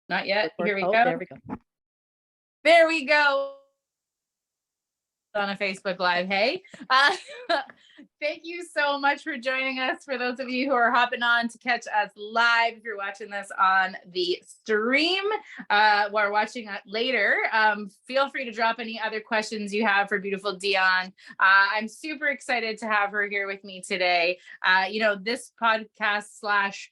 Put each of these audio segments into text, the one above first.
Not yet. Here we Oh, go. there we go. There we go. On a Facebook Live. Hey, thank you so much for joining us. For those of you who are hopping on to catch us live, if you're watching this on the stream or watching it later, feel free to drop any other questions you have for beautiful Dionne. I'm super excited to have her here with me today. This podcast slash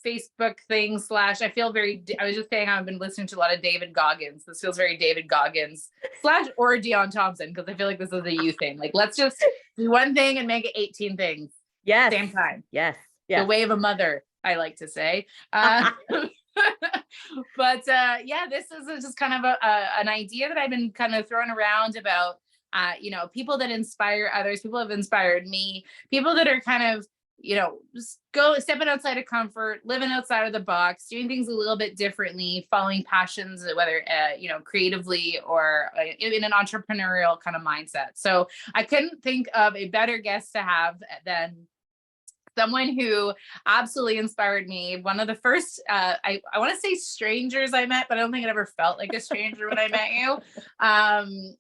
Facebook thing slash I feel very, I was just saying I've been listening to a lot of David Goggins. This feels very David Goggins slash or Dionne Thomson, because I feel like this is a you thing. Like, let's just do one thing and make it 18 things. Yes. Same time. Yes. The way of a mother, I like to say. But this is just kind of an idea that I've been kind of throwing around about, people that inspire others, people have inspired me, people that are kind of, just stepping outside of comfort, living outside of the box, doing things a little bit differently, following passions, whether, creatively or in an entrepreneurial kind of mindset. So I couldn't think of a better guest to have than someone who absolutely inspired me. One of the first, I want to say strangers I met, but I don't think it ever felt like a stranger when I met you.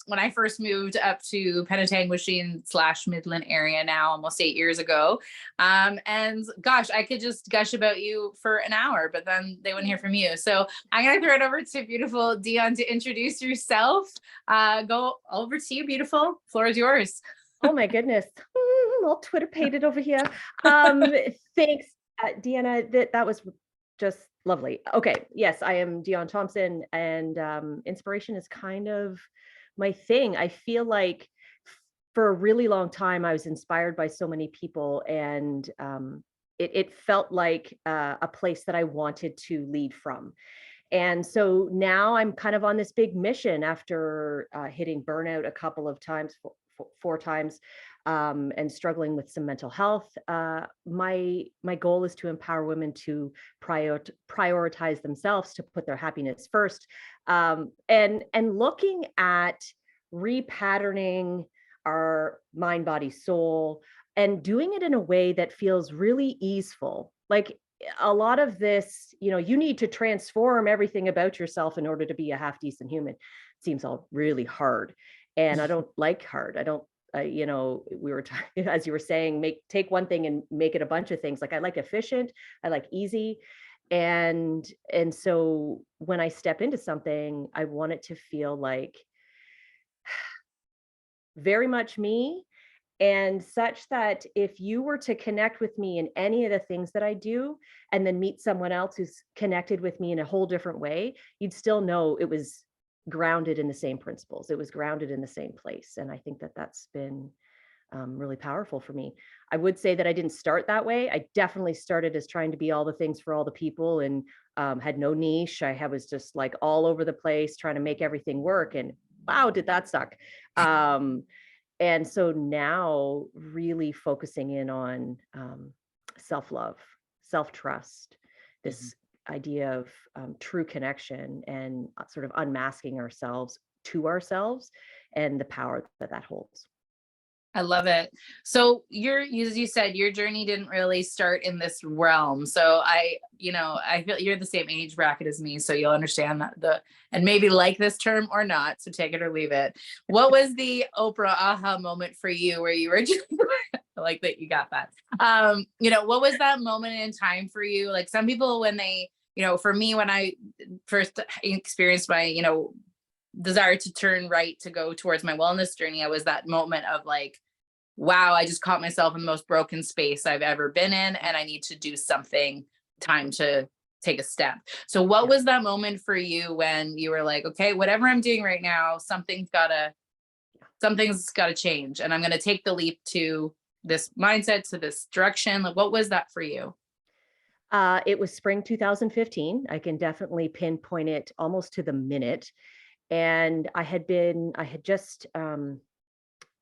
When I first moved up to Penetanguishene / Midland area now, almost 8 years ago. And gosh, I could just gush about you for an hour, but then they wouldn't hear from you. So I'm going to throw it over to beautiful Dionne to introduce yourself. Go over to you, beautiful. Floor is yours. Oh my goodness. All Twitter pated over here. Thanks, Deanna. That was just lovely. Okay. Yes, I am Dionne Thomson, and inspiration is kind of my thing. I feel like for a really long time, I was inspired by so many people, and it felt like a place that I wanted to lead from. And so now I'm kind of on this big mission after hitting burnout a couple of times, four times, and struggling with some mental health. My goal is to empower women to prioritize themselves, to put their happiness first, and looking at repatterning our mind, body, soul, and doing it in a way that feels really easeful. Like a lot of this, you need to transform everything about yourself in order to be a half decent human. It seems all really hard. And I don't like hard. I don't, we were talking, as you were saying, take one thing and make it a bunch of things. Like I like efficient, I like easy. And so when I step into something, I want it to feel like very much me, and such that if you were to connect with me in any of the things that I do, and then meet someone else who's connected with me in a whole different way, you'd still know it was grounded in the same principles. It was grounded in the same place. And I think that that's been really powerful for me. I would say that I didn't start that way. I definitely started as trying to be all the things for all the people, and had no niche. I was just like all over the place trying to make everything work. And wow, did that suck. And so now really focusing in on self-love, self-trust, this idea of true connection, and sort of unmasking ourselves to ourselves, and the power that holds. I love it. So as you said, your journey didn't really start in this realm. So I feel you're the same age bracket as me, so you'll understand that and maybe like this term or not. So take it or leave it. What was the Oprah aha moment for you where you were just I like that you got that. What was that moment in time for you? Like some people, when they, for me, when I first experienced my, desire to turn right to go towards my wellness journey, I was that moment of like, wow, I just caught myself in the most broken space I've ever been in, and I need to do something. Time to take a step. So what was that moment for you when you were like, okay, whatever I'm doing right now, something's gotta change, and I'm going to take the leap to this mindset, to this direction? Like, what was that for you? It was spring 2015. I can definitely pinpoint it almost to the minute. And I had just,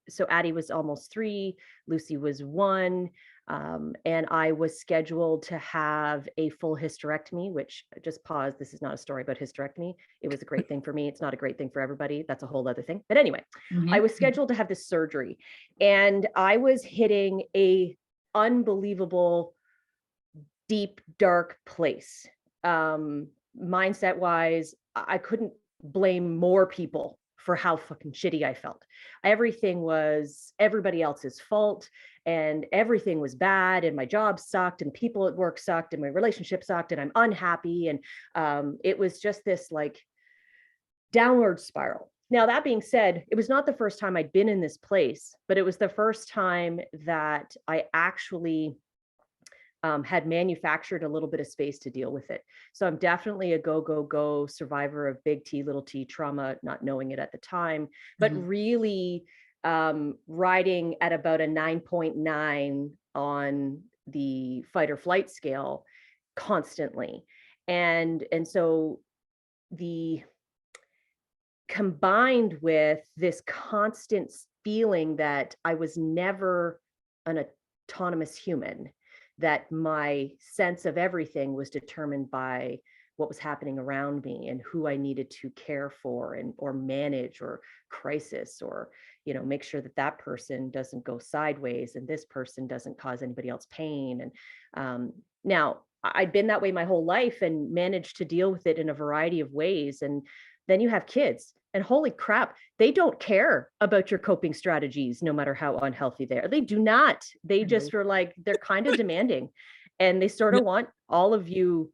so Addie was almost 3, Lucy was 1, and I was scheduled to have a full hysterectomy, which, just pause, this is not a story about hysterectomy. It was a great thing for me. It's not a great thing for everybody. That's a whole other thing. But anyway, I was scheduled to have this surgery, and I was hitting a unbelievable, deep, dark place. mindset wise, I couldn't blame more people for how fucking shitty I felt. Everything was everybody else's fault, and everything was bad, and my job sucked, and people at work sucked, and my relationship sucked, and I'm unhappy. And it was just this like downward spiral. Now, that being said, it was not the first time I'd been in this place, but it was the first time that I actually had manufactured a little bit of space to deal with it. So I'm definitely a go, go, go survivor of big T, little t trauma, not knowing it at the time, but really riding at about a 9.9 on the fight or flight scale constantly. And so the combined with this constant feeling that I was never an autonomous human, that my sense of everything was determined by what was happening around me and who I needed to care for and or manage or crisis, or make sure that that person doesn't go sideways and this person doesn't cause anybody else pain. And now I'd been that way my whole life and managed to deal with it in a variety of ways. And then you have kids, and holy crap, they don't care about your coping strategies, no matter how unhealthy they are. They do not. They just are like, they're kind of demanding, and they sort of want all of you,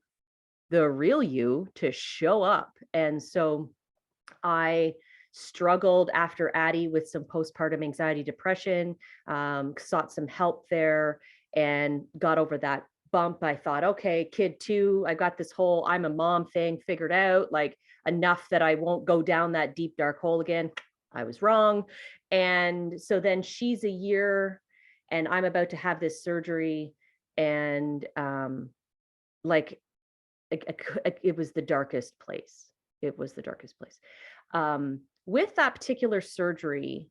the real you, to show up. And so I struggled after Addie with some postpartum anxiety, depression, sought some help there and got over that bump. I thought, okay, kid two, I got this whole I'm a mom thing figured out, like enough that I won't go down that deep, dark hole again. I was wrong. And so then she's a year and I'm about to have this surgery. And like it was the darkest place. It was the darkest place. With that particular surgery,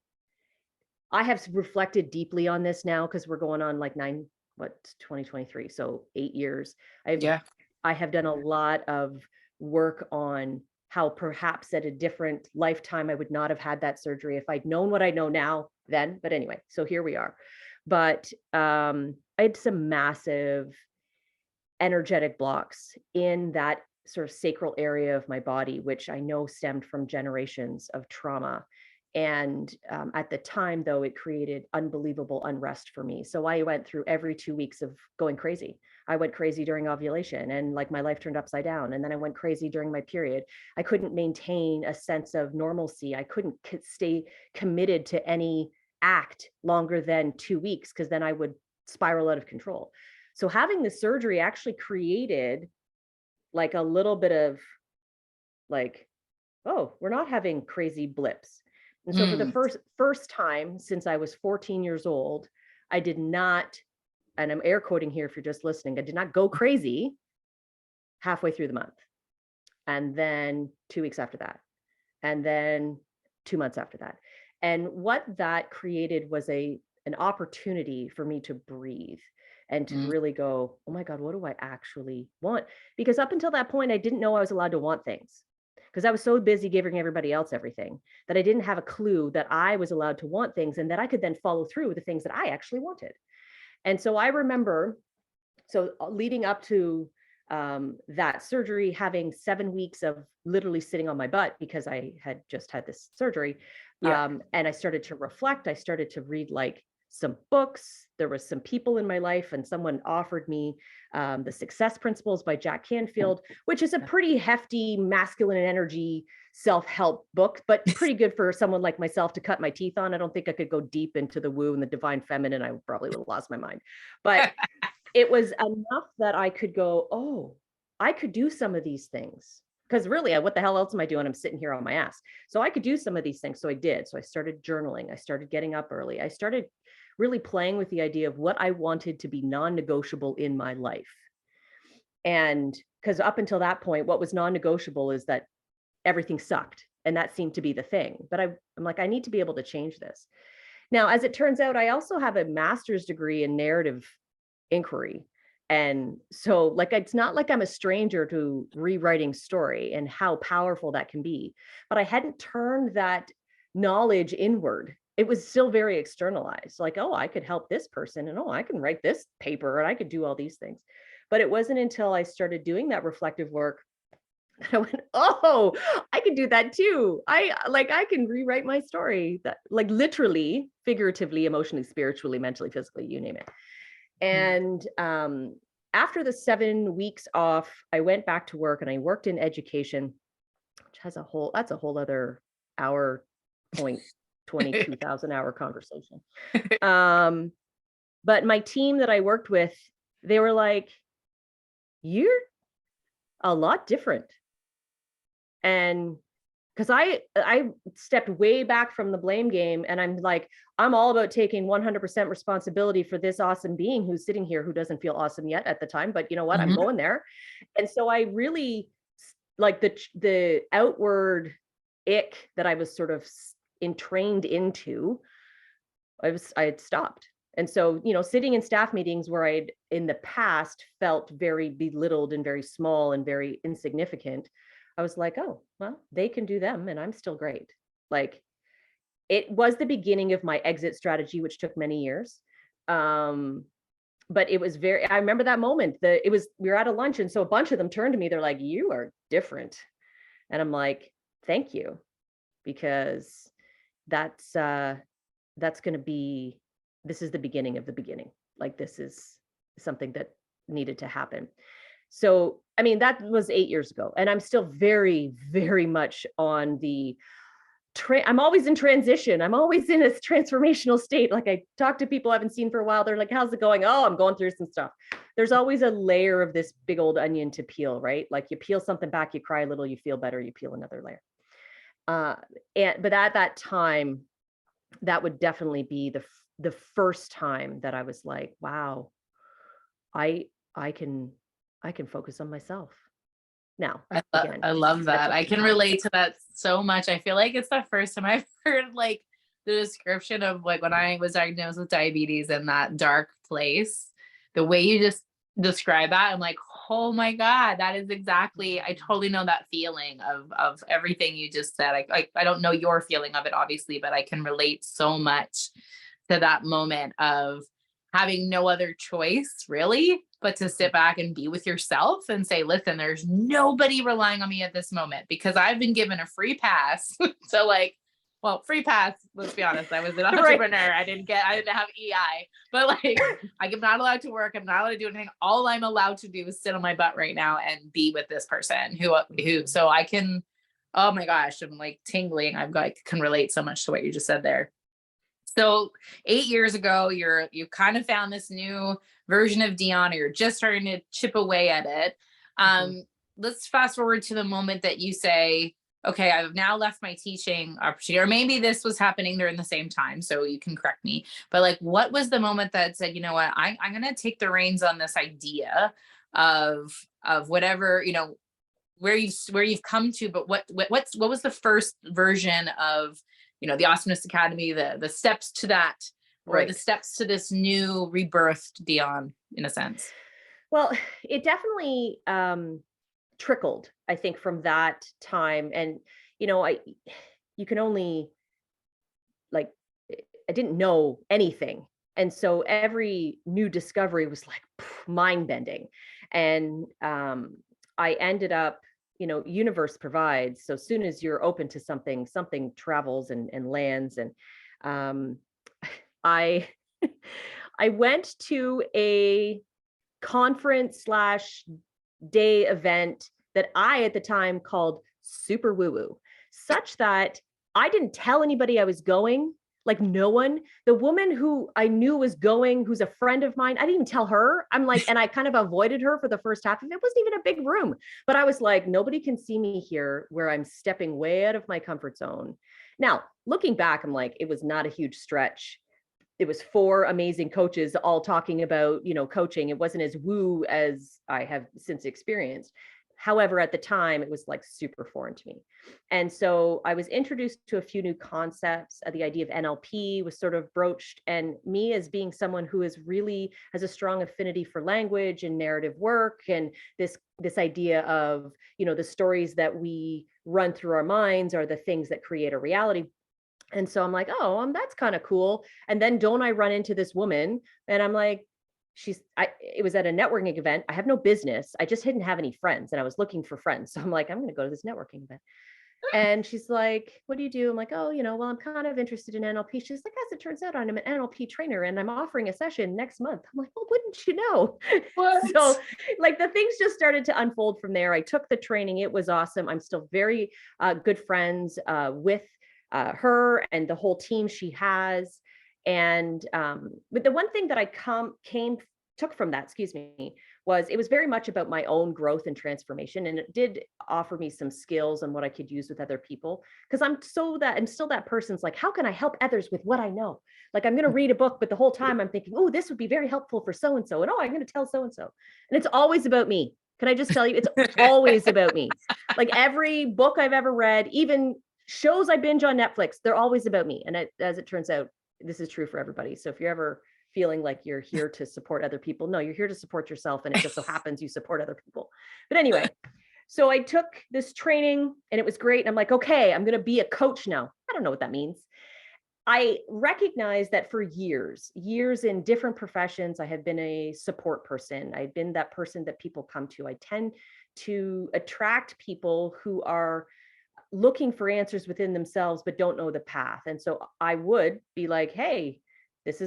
I have reflected deeply on this now because we're going on like 2023, so 8 years. I have done a lot of work on how perhaps at a different lifetime I would not have had that surgery if I'd known what I know now then. But anyway, so here we are. But I had some massive energetic blocks in that sort of sacral area of my body, which I know stemmed from generations of trauma. And at the time, though, it created unbelievable unrest for me. So I went through every 2 weeks of going crazy. I went crazy during ovulation and like my life turned upside down. And then I went crazy during my period. I couldn't maintain a sense of normalcy. I couldn't stay committed to any act longer than 2 weeks because then I would spiral out of control. So having the surgery actually created like a little bit of like, oh, we're not having crazy blips. And so for the first time since I was 14 years old, I did not, and I'm air quoting here if you're just listening, I did not go crazy halfway through the month. And then 2 weeks after that. And then 2 months after that. And what that created was an opportunity for me to breathe and to really go, oh my God, what do I actually want? Because up until that point, I didn't know I was allowed to want things, because I was so busy giving everybody else everything that I didn't have a clue that I was allowed to want things and that I could then follow through with the things that I actually wanted. And so I remember, leading up to that surgery, having 7 weeks of literally sitting on my butt because I had just had this surgery. And I started to reflect. I started to read like some books. There was some people in my life, and someone offered me The Success Principles by Jack Canfield, which is a pretty hefty masculine energy self-help book, but pretty good for someone like myself to cut my teeth on. I don't think I could go deep into the woo and the divine feminine. I probably would have lost my mind, but it was enough that I could go, oh, I could do some of these things. Because really, what the hell else am I doing? I'm sitting here on my ass. So I could do some of these things. So I did. So I started journaling. I started getting up early. I started really playing with the idea of what I wanted to be non-negotiable in my life. And because up until that point, what was non-negotiable is that everything sucked. And that seemed to be the thing. But I'm like, I need to be able to change this. Now, as it turns out, I also have a master's degree in narrative inquiry. And so like, it's not like I'm a stranger to rewriting story and how powerful that can be, but I hadn't turned that knowledge inward. It was still very externalized, like, oh, I could help this person, and oh, I can write this paper, and I could do all these things. But it wasn't until I started doing that reflective work And I went, oh, I can do that too. I can rewrite my story, that like literally, figuratively, emotionally, spiritually, mentally, physically, you name it. And after the 7 weeks off, I went back to work and I worked in education, which has that's a whole other hour point 22,000 hour conversation. But my team that I worked with, they were like, you're a lot different. And because I stepped way back from the blame game, and I'm like, I'm all about taking 100% responsibility for this awesome being who's sitting here who doesn't feel awesome yet at the time, but you know what, I'm going there. And so I really like the outward ick that I was sort of entrained into, I had stopped. And so, sitting in staff meetings where I'd in the past felt very belittled and very small and very insignificant, I was like, oh, well, they can do them and I'm still great. Like, it was the beginning of my exit strategy, which took many years. But it was I remember that moment we were at a lunch. And so a bunch of them turned to me, they're like, you are different. And I'm like, thank you, because that's going to be, this is the beginning of the beginning. Like, this is something that needed to happen. So, I mean, that was 8 years ago, and I'm still very, very much on the I'm always in transition. I'm always in a transformational state. Like, I talk to people I haven't seen for a while. They're like, how's it going? Oh, I'm going through some stuff. There's always a layer of this big old onion to peel, right? Like, you peel something back, you cry a little, you feel better, you peel another layer. But at that time, that would definitely be the first time that I was like, wow, I can focus on myself now. Again, I love that. I can relate to that so much. I feel like it's the first time I've heard like the description of like when I was diagnosed with diabetes in that dark place. The way you just describe that, I'm like, oh my God, that is exactly, I totally know that feeling of everything you just said. I don't know your feeling of it, obviously, but I can relate so much to that moment of having no other choice really but to sit back and be with yourself and say, listen, there's nobody relying on me at this moment because I've been given a free pass. So like, well, free pass, let's be honest, I was an entrepreneur. Right. I didn't have EI, but like, I'm not allowed to work. I'm not allowed to do anything. All I'm allowed to do is sit on my butt right now and be with this person so I can, oh my gosh, I'm like tingling. Can relate so much to what you just said there. So 8 years ago, you kind of found this new version of Dionne, or you're just starting to chip away at it. Let's fast forward to the moment that you say, okay, I've now left my teaching opportunity, or maybe this was happening during the same time, so you can correct me. But like, what was the moment that said, you know what, I'm going to take the reins on this idea of whatever, where you've come to, but what was the first version of, the Awesomeness Academy, the steps to that, or right, the steps to this new rebirthed Dionne, in a sense? Well, it definitely trickled, I think, from that time. And, you can only, like, I didn't know anything. And so every new discovery was like mind bending. And I ended up, universe provides. So as soon as you're open to something travels and lands. And I I went to a conference / day event that I at the time called super woo woo, such that I didn't tell anybody I was going. Like, no one. The woman who I knew was going, who's a friend of mine, I didn't even tell her. I'm like, and I kind of avoided her for the first half of it. It wasn't even a big room, but I was like, nobody can see me here where I'm stepping way out of my comfort zone. Now, looking back, I'm like, it was not a huge stretch. It was 4 amazing coaches all talking about, coaching. It wasn't as woo as I have since experienced. However, at the time, it was like super foreign to me. And so I was introduced to a few new concepts. The idea of NLP was sort of broached. And me, as being someone who has a strong affinity for language and narrative work, and this idea of, the stories that we run through our minds are the things that create a reality. And so I'm like, oh, that's kind of cool. And then don't I run into this woman and I'm like, it was at a networking event. I have no business. I just didn't have any friends and I was looking for friends. So I'm like, I'm going to go to this networking event. And she's like, what do you do? I'm like, oh, well, I'm kind of interested in NLP. She's like, as it turns out, I'm an NLP trainer and I'm offering a session next month. I'm like, well, wouldn't you know? What? So like the things just started to unfold from there. I took the training. It was awesome. I'm still very good friends with her and the whole team she has. And but the one thing that I took from that, excuse me, was it was very much about my own growth and transformation. And it did offer me some skills on what I could use with other people. Because I'm still that person's like, how can I help others with what I know? Like I'm going to read a book, but the whole time I'm thinking, oh, this would be very helpful for so-and-so. And oh, I'm going to tell so-and-so. And it's always about me. Can I just tell you, it's always about me. Like every book I've ever read, even shows I binge on Netflix, they're always about me. And as it turns out, this is true for everybody. So if you're ever feeling like you're here to support other people, no, you're here to support yourself. And it just so happens you support other people. But anyway, so I took this training and it was great. And I'm like, okay, I'm going to be a coach now. I don't know what that means. I recognize that for years in different professions, I have been a support person. I've been that person that people come to. I tend to attract people who are looking for answers within themselves, but don't know the path. And so I would be like, hey, these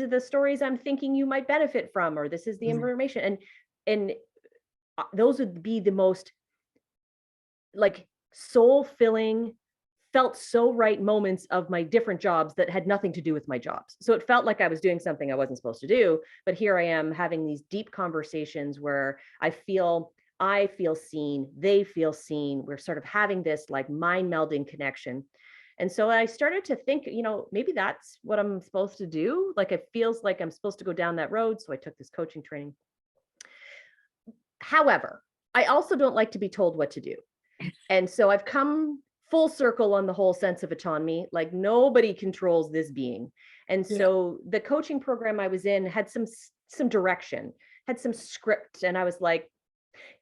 are the stories I'm thinking you might benefit from, or this is the information. And those would be the most like soul filling, felt so right moments of my different jobs that had nothing to do with my jobs. So it felt like I was doing something I wasn't supposed to do, but here I am having these deep conversations where I feel seen, they feel seen. We're sort of having this like mind melding connection. And so I started to think, maybe that's what I'm supposed to do. Like it feels like I'm supposed to go down that road. So I took this coaching training. However, I also don't like to be told what to do. And so I've come full circle on the whole sense of autonomy. Like nobody controls this being. And so the coaching program I was in had some direction, had some script. And I was like,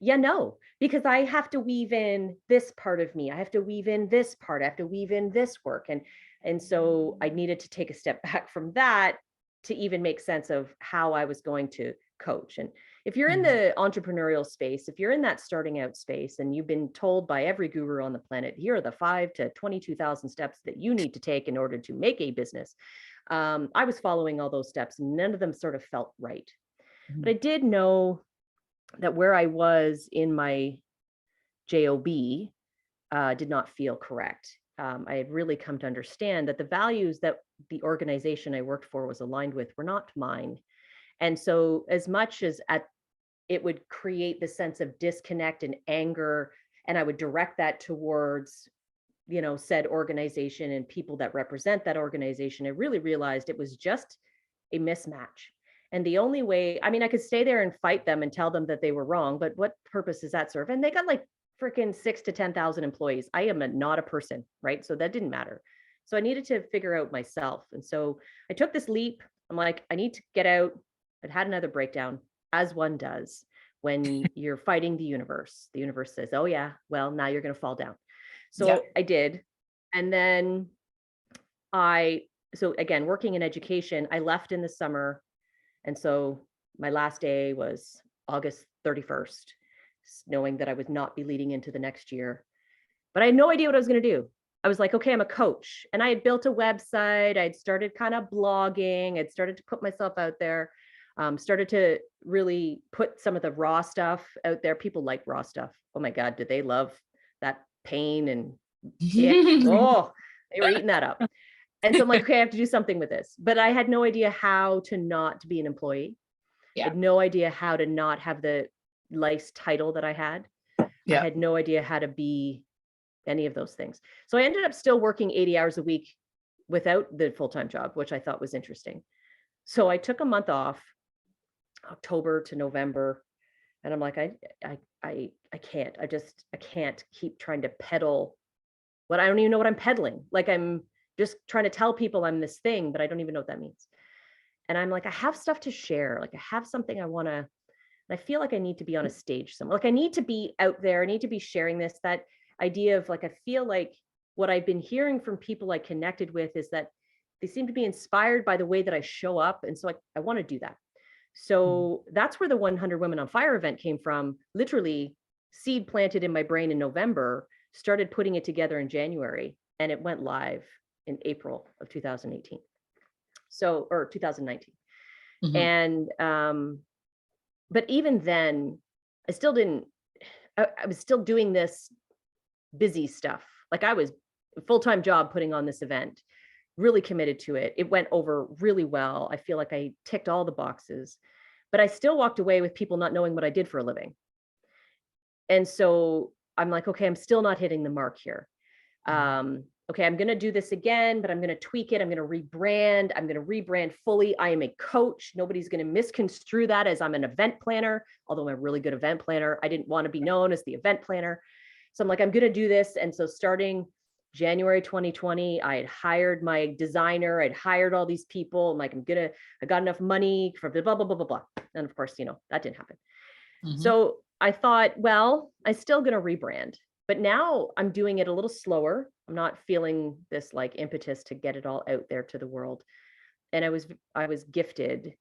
yeah, no, because I have to weave in this part of me. I have to weave in this part. I have to weave in this work. And so I needed to take a step back from that to even make sense of how I was going to coach. And if you're in the entrepreneurial space, if you're in that starting out space and you've been told by every guru on the planet, here are the 5 to 22,000 steps that you need to take in order to make a business. I was following all those steps and none of them sort of felt right. But I did know that where I was in my job did not feel correct. I had really come to understand that the values that the organization I worked for was aligned with were not mine. And so as much as it would create the sense of disconnect and anger, and I would direct that towards, said organization and people that represent that organization, I really realized it was just a mismatch. And the only way, I mean, I could stay there and fight them and tell them that they were wrong, but what purpose does that serve? And they got like freaking 6 to 10,000 employees. I am not a person, right? So that didn't matter. So I needed to figure out myself. And so I took this leap. I'm like, I need to get out. I'd had another breakdown, as one does when you're fighting the universe. The universe says, oh yeah, well, now you're going to fall down. So I did. And then so again, working in education, I left in the summer. And so my last day was August 31st, knowing that I would not be leading into the next year. But I had no idea what I was going to do. I was like, okay, I'm a coach. And I had built a website. I'd started kind of blogging. I'd started to put myself out there, started to really put some of the raw stuff out there. People like raw stuff. Oh my God, did they love that pain and oh, they were eating that up. And so I'm like, okay, I have to do something with this. But I had no idea how to not be an employee. I had no idea how to not have the life title that I had. I had no idea how to be any of those things. So I ended up still working 80 hours a week without the full-time job, which I thought was interesting. So I took a month off, October to November. And I'm like, I can't, I can't keep trying to peddle what I don't even know what I'm peddling. Like I'm just trying to tell people I'm this thing, but I don't even know what that means. And I'm like, I have stuff to share. Like I have something I want to, and I feel like I need to be on a stage somewhere. Like I need to be out there. I need to be sharing this, that idea of like, I feel like what I've been hearing from people I connected with is that they seem to be inspired by the way that I show up. And so I want to do that. So that's where the 100 Women on Fire event came from. Literally, seed planted in my brain in November, started putting it together in January, and it went live in April of 2018. So, or 2019. Mhm. And, but even then, I still didn't, I was still doing this busy stuff. Like I was a full-time job putting on this event, really committed to it. It went over really well. I feel like I ticked all the boxes, but I still walked away with people not knowing what I did for a living. And so I'm like, okay, I'm still not hitting the mark here. Okay, I'm going to do this again, but I'm going to tweak it. I'm going to rebrand. I'm going to rebrand fully. I am a coach. Nobody's going to misconstrue that as I'm an event planner, although I'm a really good event planner. I didn't want to be known as the event planner. So I'm like, I'm going to do this. And so starting January 2020, I had hired my designer. I'd hired all these people. I'm like, I got enough money for blah, blah, blah, blah, blah. And of course, that didn't happen. Mhm. So I thought, well, I'm still going to rebrand, but now I'm doing it a little slower. I'm not feeling this like impetus to get it all out there to the world. And I was gifted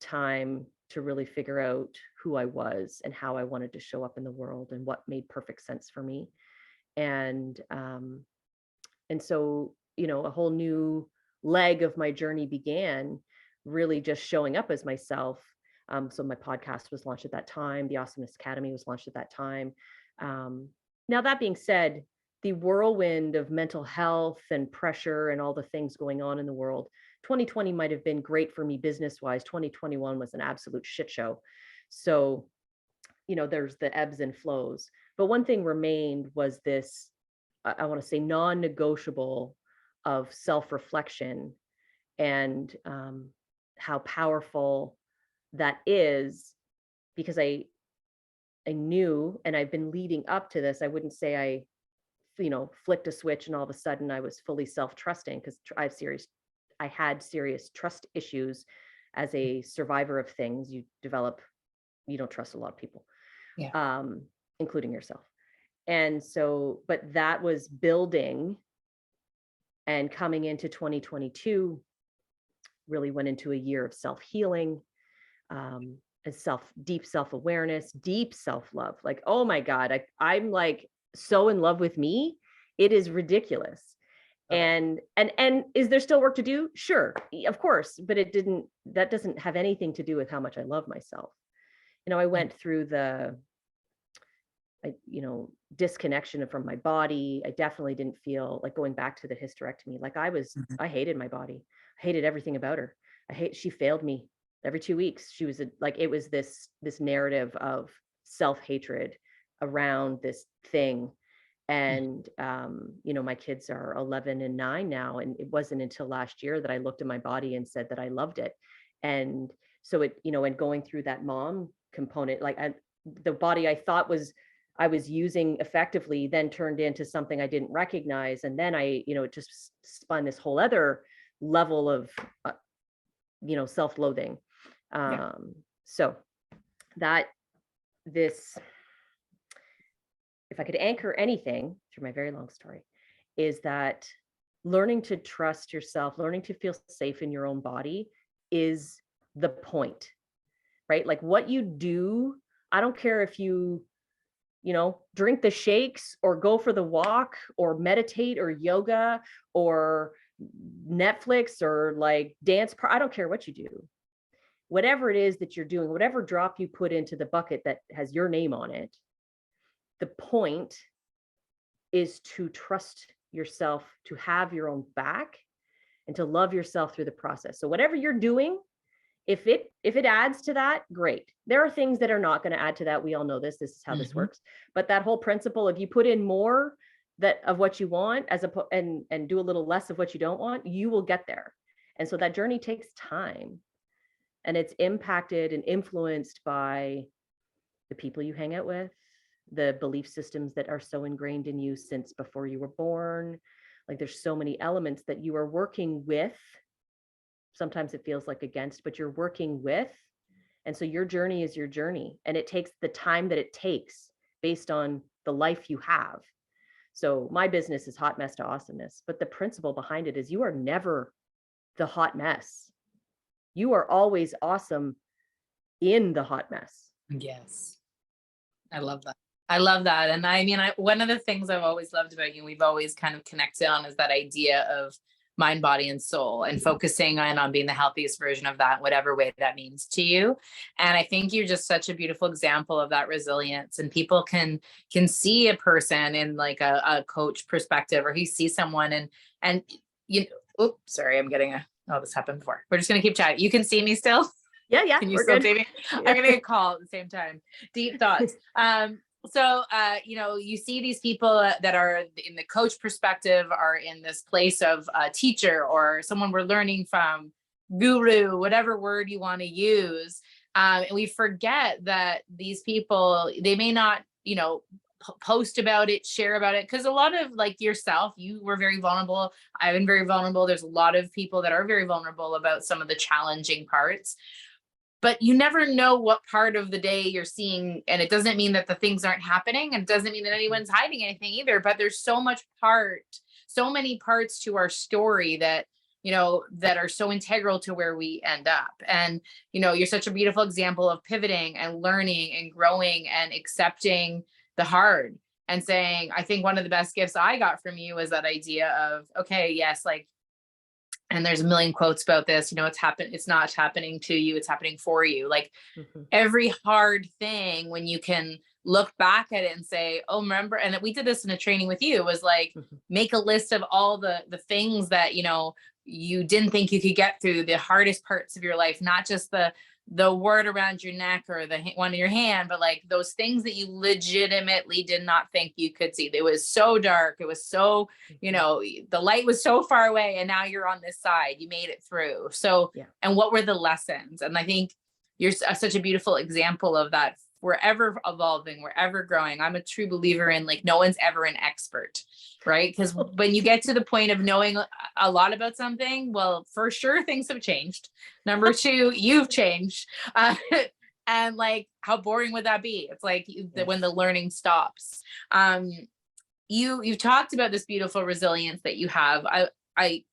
time to really figure out who I was and how I wanted to show up in the world and what made perfect sense for me. And so, a whole new leg of my journey began, really just showing up as myself. So my podcast was launched at that time. The Awesomeness Academy was launched at that time. Now, that being said, the whirlwind of mental health and pressure and all the things going on in the world, 2020 might have been great for me business wise. 2021 was an absolute shit show. So, there's the ebbs and flows. But one thing remained was this, I want to say, non-negotiable of self-reflection and how powerful that is, because I knew, and I've been leading up to this. I wouldn't say I, flicked a switch and all of a sudden I was fully self-trusting, because I had serious trust issues as a survivor of things. You don't trust a lot of people, Yeah. including yourself. And so, but that was building, and coming into 2022, really went into a year of self-healing, and deep self-awareness, deep self-love. Like, oh my God, I'm like so in love with me. It is ridiculous. And is there still work to do? Sure, of course, but that doesn't have anything to do with how much I love myself. I went through disconnection from my body. I definitely didn't feel like, going back to the hysterectomy, like Mhm. I hated my body. I hated everything about her. She failed me every 2 weeks. She was it was this narrative of self-hatred around this thing. And, my kids are 11 and 9 now. And it wasn't until last year that I looked at my body and said that I loved it. And so and going through that mom component, like the body I thought I was using effectively then turned into something I didn't recognize. And then it just spun this whole other level of, self-loathing. Yeah. So that this, if I could anchor anything through my very long story, is that learning to trust yourself, learning to feel safe in your own body is the point, right? Like what you do, I don't care if you drink the shakes or go for the walk or meditate or yoga or Netflix or like dance. I don't care what you do. Whatever it is that you're doing, whatever drop you put into the bucket that has your name on it, the point is to trust yourself, to have your own back, and to love yourself through the process. So whatever you're doing, if it adds to that, great. There are things that are not going to add to that. We all know this is how this Mhm. works. But that whole principle, if you put in more of what you want and do a little less of what you don't want, you will get there. And so that journey takes time, and it's impacted and influenced by the people you hang out with, the belief systems that are so ingrained in you since before you were born. Like there's so many elements that you are working with. Sometimes it feels like against, but you're working with. And so your journey is your journey, and it takes the time that it takes based on the life you have. So my business is Hot Mess to Awesomeness, but the principle behind it is you are never the hot mess. You are always awesome in the hot mess. Yes. I love that. I love that. And I mean, one of the things I've always loved about you, we've always kind of connected on, is that idea of mind, body, and soul, and focusing on being the healthiest version of that, whatever way that means to you. And I think you're just such a beautiful example of that resilience. And people can see a person in like a coach perspective, or he sees someone and you know, oops, sorry, I'm getting this happened before. We're just gonna keep chatting. You can see me still? Yeah, Can you we're still good. see me? I'm Yeah. getting a call at the same time. Deep thoughts. So you know, you see these people that are in the coach perspective, are in this place of a teacher or someone we're learning from, guru, whatever word you want to use. And we forget that these people, they may not, you know, post about it, share about it, because a lot of, like yourself, you were very vulnerable. I've been very vulnerable. There's a lot of people that are very vulnerable about some of the challenging parts, but you never know what part of the day you're seeing. And it doesn't mean that the things aren't happening, and it doesn't mean that anyone's hiding anything either, but there's so many parts to our story that, you know, that are so integral to where we end up. And, you know, you're such a beautiful example of pivoting and learning and growing and accepting the hard, and saying, I think one of the best gifts I got from you is that idea of, okay, yes, like, and there's a million quotes about this, you know, it's not happening to you, it's happening for you. Like, Mhm. every hard thing, when you can look back at it and say, oh, remember, and we did this in a training with you, was like, Mhm. make a list of all the things that, you know, you didn't think you could get through, the hardest parts of your life, not just the word around your neck or the one in your hand, but like those things that you legitimately did not think you could see. It was so dark, it was so, you Mhm. know, the light was so far away, and now you're on this side, you made it through. So, Yeah. and what were the lessons? And I think you're such a beautiful example of that. We're ever evolving, we're ever growing. I'm a true believer in, like, no one's ever an expert, right? Because when you get to the point of knowing a lot about something, well, for sure, things have changed. Number two, you've changed. And like, how boring would that be? It's like when the Yes. learning stops. You've talked about this beautiful resilience that you have.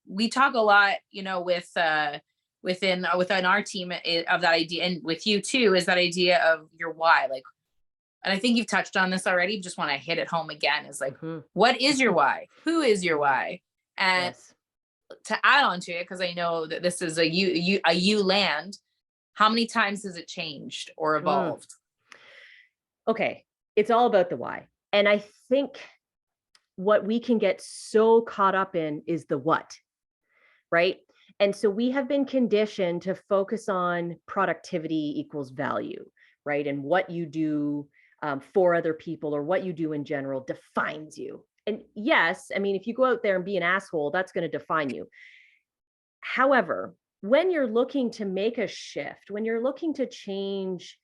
We talk a lot, you know, within our team, of that idea, and with you too, is that idea of your why. Like, and I think you've touched on this already, just want to hit it home again, is like, Mhm. what is your why? Who is your Mhm. why? And Yes. to add on to it, because I know that this is a you land, how many times has it changed or Mm. evolved? Okay. It's all about the why. And I think what we can get so caught up in is the what, right? And so we have been conditioned to focus on productivity equals value, right? And what you do for other people, or what you do in general, defines you. And yes, I mean, if you go out there and be an asshole, that's going to define you. However, when you're looking to make a shift, when you're looking to change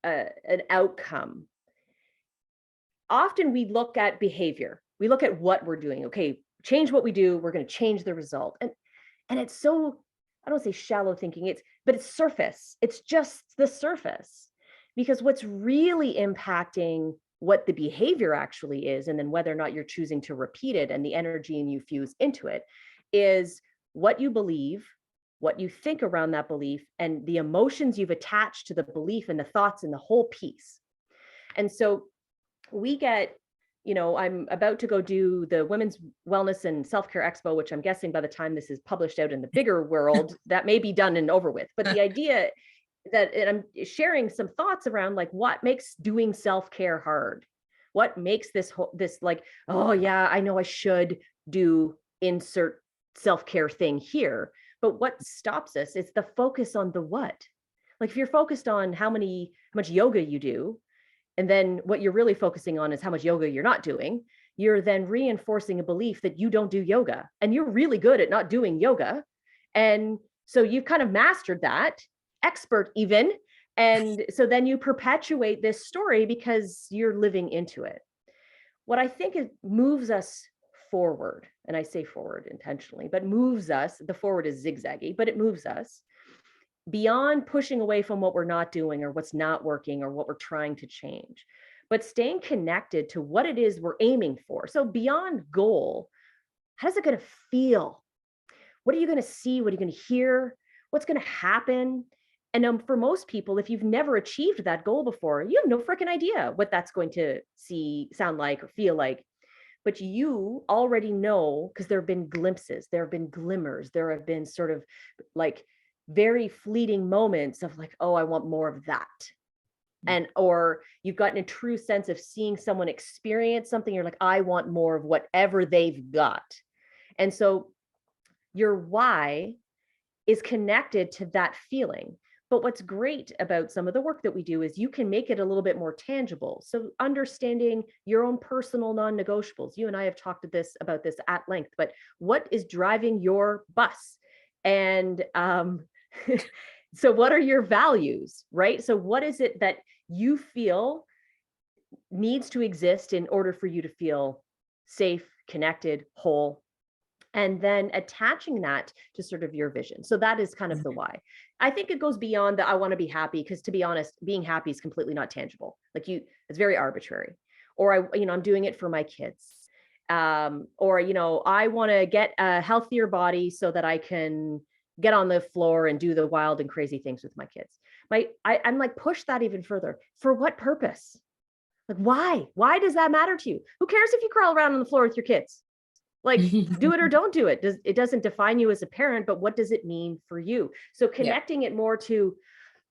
an outcome, often we look at behavior. We look at what we're doing. Okay, change what we do, we're going to change the result. And it's so, I don't say shallow thinking, but it's surface. It's just the surface. Because what's really impacting what the behavior actually is, and then whether or not you're choosing to repeat it and the energy and you fuse into it, is what you believe, what you think around that belief, and the emotions you've attached to the belief and the thoughts and the whole piece. And so we get, I'm about to go do the Women's Wellness and Self-Care Expo, which I'm guessing by the time this is published out in the bigger world, that may be done and over with. But the idea that, and I'm sharing some thoughts around, like, what makes doing self-care hard? What makes this like, oh yeah, I know I should do insert self-care thing here. But what stops us is the focus on the what. Like, if you're focused on how much yoga you do, and then what you're really focusing on is how much yoga you're not doing, you're then reinforcing a belief that you don't do yoga and you're really good at not doing yoga. And so you've kind of mastered that, expert even. And so then you perpetuate this story because you're living into it. What I think it moves us forward, and I say forward intentionally, but moves us, the forward is zigzaggy, but it moves us beyond pushing away from what we're not doing or what's not working or what we're trying to change, but staying connected to what it is we're aiming for. So beyond goal, how's it going to feel? What are you going to see? What are you going to hear? What's going to happen? And for most people, if you've never achieved that goal before, you have no freaking idea what that's going to sound like, or feel like. But you already know, because there have been glimpses, there have been glimmers, there have been sort of like very fleeting moments of like, oh, I want more of that. And or you've gotten a true sense of seeing someone experience something, you're like, I want more of whatever they've got. And so your why is connected to that feeling. But what's great about some of the work that we do is you can make it a little bit more tangible. So understanding your own personal non-negotiables. You and I have talked about this at length, but what is driving your bus? And so what are your values, right? So what is it that you feel needs to exist in order for you to feel safe, connected, whole? And then attaching that to sort of your vision. So that is kind of the why. I think it goes beyond that. I want to be happy, because to be honest, being happy is completely not tangible. Like it's very arbitrary. Or I'm doing it for my kids. Or, I want to get a healthier body so that I can get on the floor and do the wild and crazy things with my kids. I'm like, push that even further. For what purpose? Like, why? Why does that matter to you? Who cares if you crawl around on the floor with your kids? Like, do it or don't do it. It doesn't define you as a parent, but what does it mean for you? So connecting it more to,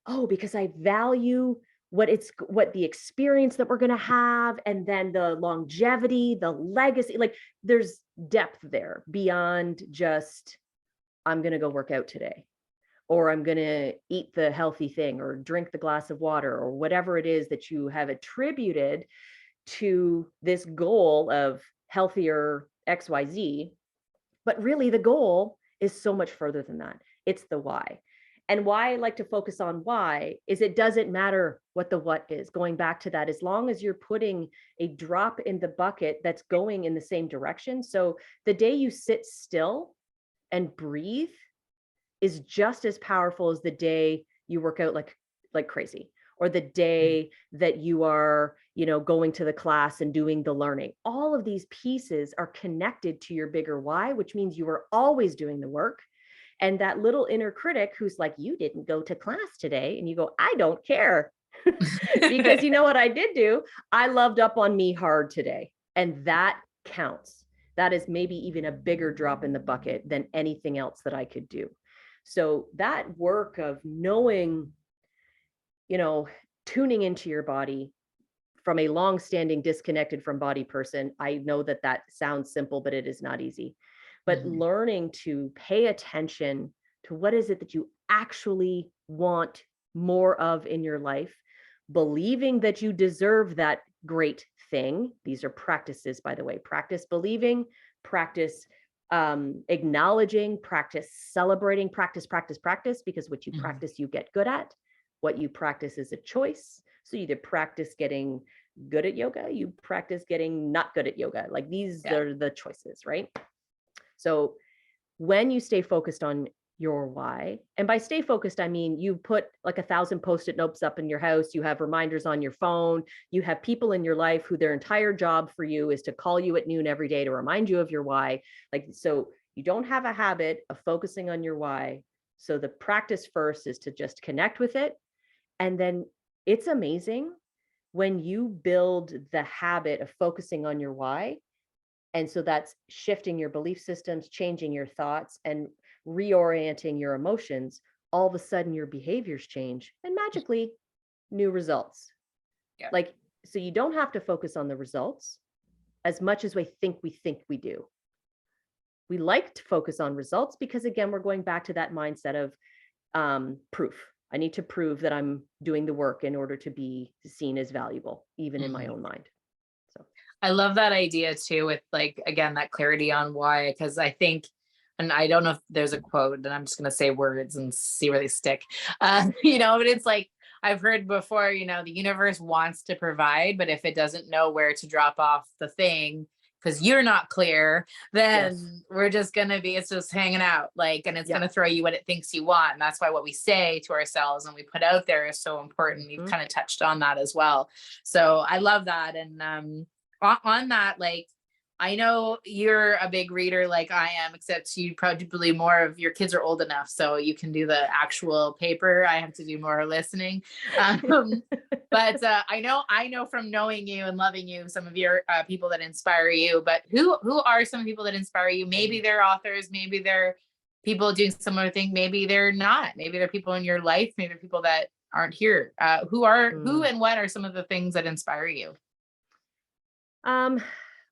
oh, because I value what the experience that we're going to have, and then the longevity, the legacy, like there's depth there beyond just, I'm going to go work out today, or I'm going to eat the healthy thing, or drink the glass of water, or whatever it is that you have attributed to this goal of healthier XYZ. But really the goal is so much further than that. It's the why. And why I like to focus on why is it doesn't matter what the what is. Going back to that, as long as you're putting a drop in the bucket that's going in the same direction. So the day you sit still and breathe is just as powerful as the day you work out like crazy, or the day that you are, going to the class and doing the learning. All of these pieces are connected to your bigger why, which means you are always doing the work. And that little inner critic who's like, you didn't go to class today. And you go, I don't care. Because you know what I did do? I loved up on me hard today. And that counts. That is maybe even a bigger drop in the bucket than anything else that I could do. So that work of knowing, tuning into your body from a long-standing disconnected from body person. I know that sounds simple, but it is not easy. But learning to pay attention to what is it that you actually want more of in your life, believing that you deserve that great thing. These are practices, by the way. Practice believing, practice acknowledging, practice celebrating, practice, because what you practice, you get good at. What you practice is a choice. So you either practice getting good at yoga, you practice getting not good at yoga. Like these are the choices, right? So when you stay focused on your why, and by stay focused, I mean, you put like 1,000 Post-it notes up in your house, you have reminders on your phone, you have people in your life who their entire job for you is to call you at noon every day to remind you of your why. Like, so you don't have a habit of focusing on your why. So the practice first is to just connect with it. And then it's amazing when you build the habit of focusing on your why. And so that's shifting your belief systems, changing your thoughts, and reorienting your emotions. All of a sudden your behaviors change, and magically new results. Yeah. Like, so you don't have to focus on the results as much as we think we do. We like to focus on results because, again, we're going back to that mindset of proof. I need to prove that I'm doing the work in order to be seen as valuable, even in my own mind. So I love that idea too, with like, again, that clarity on why, because I think, and I don't know if there's a quote, and I'm just going to say words and see where they stick, but it's like, I've heard before, the universe wants to provide, but if it doesn't know where to drop off the thing, because you're not clear, then we're just going to be, it's just hanging out, and it's going to throw you what it thinks you want. And that's why what we say to ourselves and we put out there is so important. You've kind of touched on that as well. So I love that. And on that, I know you're a big reader like I am, except you probably more of your kids are old enough, so you can do the actual paper. I have to do more listening. Um, but I know from knowing you and loving you, some of your people that inspire you. But who are some people that inspire you? Maybe they're authors, maybe they're people doing similar thing, maybe they're not. Maybe they're people in your life, maybe they're people that aren't here. Who Mm. and what are some of the things that inspire you? Um,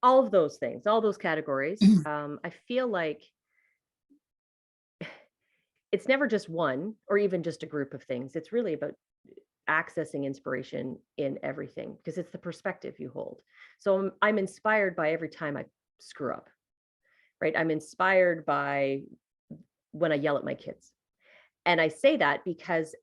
all of those things, all those categories. I feel like it's never just one or even just a group of things. It's really about accessing inspiration in everything because it's the perspective you hold. So I'm inspired by every time I screw up, right? I'm inspired by when I yell at my kids. And I say that because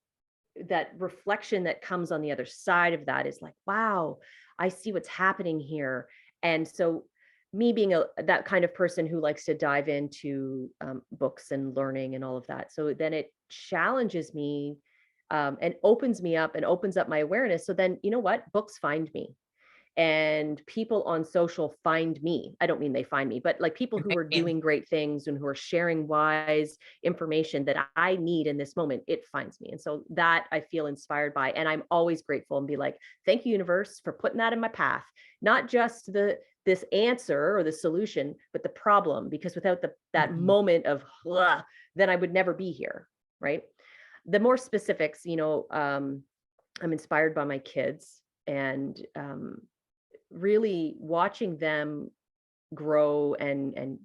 that reflection that comes on the other side of that is like, wow, I see what's happening here. And so me being that kind of person who likes to dive into books and learning and all of that, so then it challenges me, and opens me up and opens up my awareness. So then, you know what, books find me, and people on social find me. I don't mean they find me, but like people who are doing great things and who are sharing wise information that I need in this moment, it finds me. And so that I feel inspired by. And I'm always grateful and be like, thank you, universe, for putting that in my path. Not just this answer or the solution, but the problem, because without that Mhm. moment of "Ugh," then I would never be here. Right. The more specifics, I'm inspired by my kids, and really watching them grow and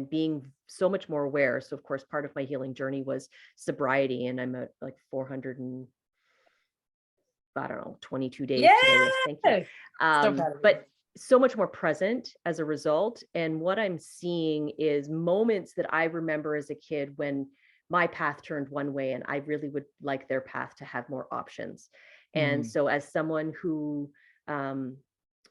being so much more aware. So of course, part of my healing journey was sobriety, and I'm at like 400 and I don't know, 22 days today. Yes, thank you. Yeah. So proud of you. But so much more present as a result. And what I'm seeing is moments that I remember as a kid when my path turned one way, and I really would like their path to have more options. And Mhm. so, as someone who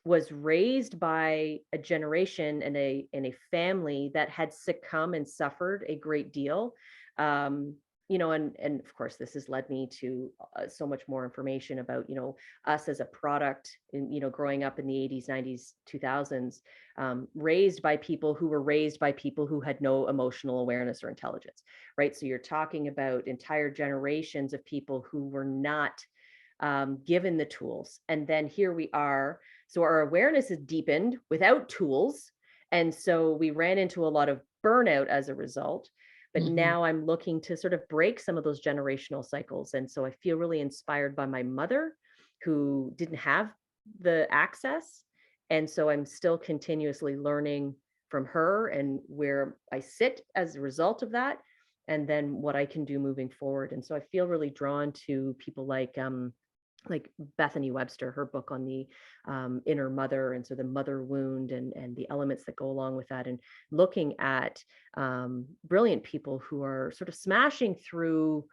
was raised by a generation and a family that had succumbed and suffered a great deal, um, and of course this has led me to so much more information about us as a product in growing up in the 80s, 90s, 2000s, raised by people who were raised by people who had no emotional awareness or intelligence, right? So you're talking about entire generations of people who were not given the tools. And then here we are. So our awareness is deepened without tools. And so we ran into a lot of burnout as a result. But Mhm. now I'm looking to sort of break some of those generational cycles. And so I feel really inspired by my mother, who didn't have the access. And so I'm still continuously learning from her and where I sit as a result of that, and then what I can do moving forward. And so I feel really drawn to people like Bethany Webster, her book on the inner mother, and so the mother wound and the elements that go along with that, and looking at brilliant people who are sort of smashing through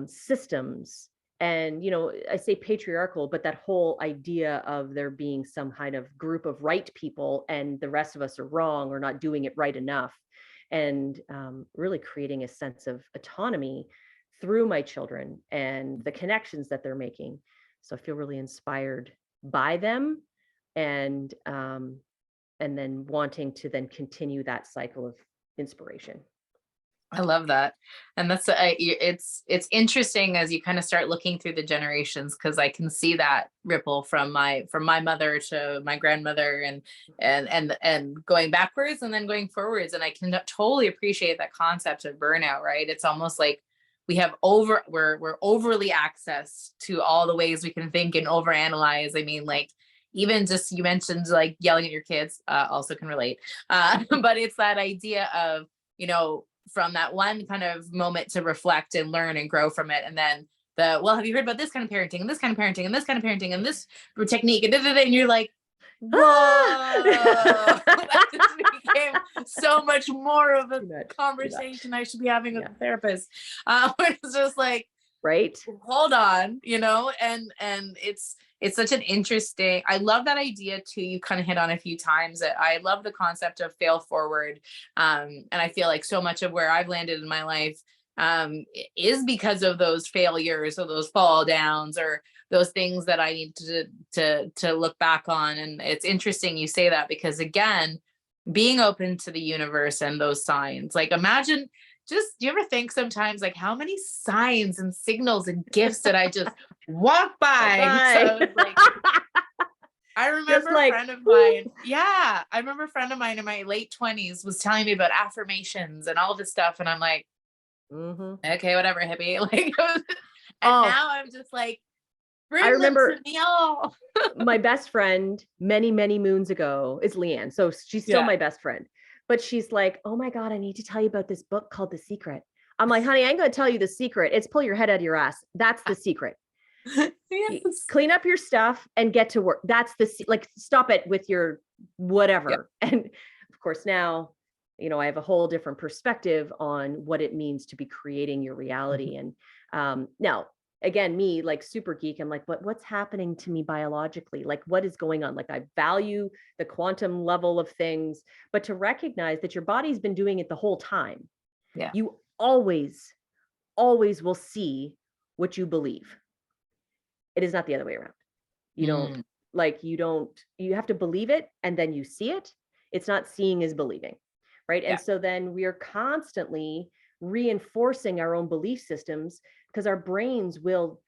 systems. And I say patriarchal, but that whole idea of there being some kind of group of right people and the rest of us are wrong or not doing it right enough, and really creating a sense of autonomy through my children and the connections that they're making. So I feel really inspired by them, and then wanting to then continue that cycle of inspiration. I love that. And that's it's interesting as you kind of start looking through the generations, because I can see that ripple from my mother to my grandmother, and going backwards and then going forwards. And I can totally appreciate that concept of burnout, right? It's almost like we're overly access to all the ways we can think and overanalyze. I mean, like, even just you mentioned like yelling at your kids, also can relate. But it's that idea of, from that one kind of moment to reflect and learn and grow from it. And then well, have you heard about this kind of parenting and this kind of parenting and this kind of parenting and this technique and and you're like, whoa, Ah! that just became so much more of a Too much, too much. conversation I should be having with Yeah. a therapist. Where it's just like, Right. hold on, and it's such an interesting, I love that idea too. You kind of hit on a few times that I love the concept of fail forward. And I feel like so much of where I've landed in my life is because of those failures or those fall downs or those things that I need to look back on. And it's interesting you say that, because again, being open to the universe and those signs, like imagine, just, do you ever think sometimes like how many signs and signals and gifts did I just walk by? So it's like, I remember a friend of mine. Yeah. I remember a friend of mine in my late 20s was telling me about affirmations and all this stuff. And I'm like, okay, whatever, hippie. Like, and now I'm just like, bring I remember them to me all. my best friend many, many moons ago is Leanne. So she's still my best friend, but she's like, oh my God, I need to tell you about this book called The Secret. I'm like, honey, I ain't going to tell you the secret. It's pull your head out of your ass. That's the secret. Yes. Clean up your stuff and get to work. That's like, stop it with your whatever. And of course, now, you know, I have a whole different perspective on what it means to be creating your reality. And now, again, me, like super geek, I'm like, what's happening to me biologically? Like, what is going on? Like, I value the quantum level of things, but to recognize that your body's been doing it the whole time. Yeah. You always will see what you believe. It is not the other way around. You don't you have to believe it and then you see it. It's not seeing is believing. Right. And so then we are constantly reinforcing our own belief systems, because our brains will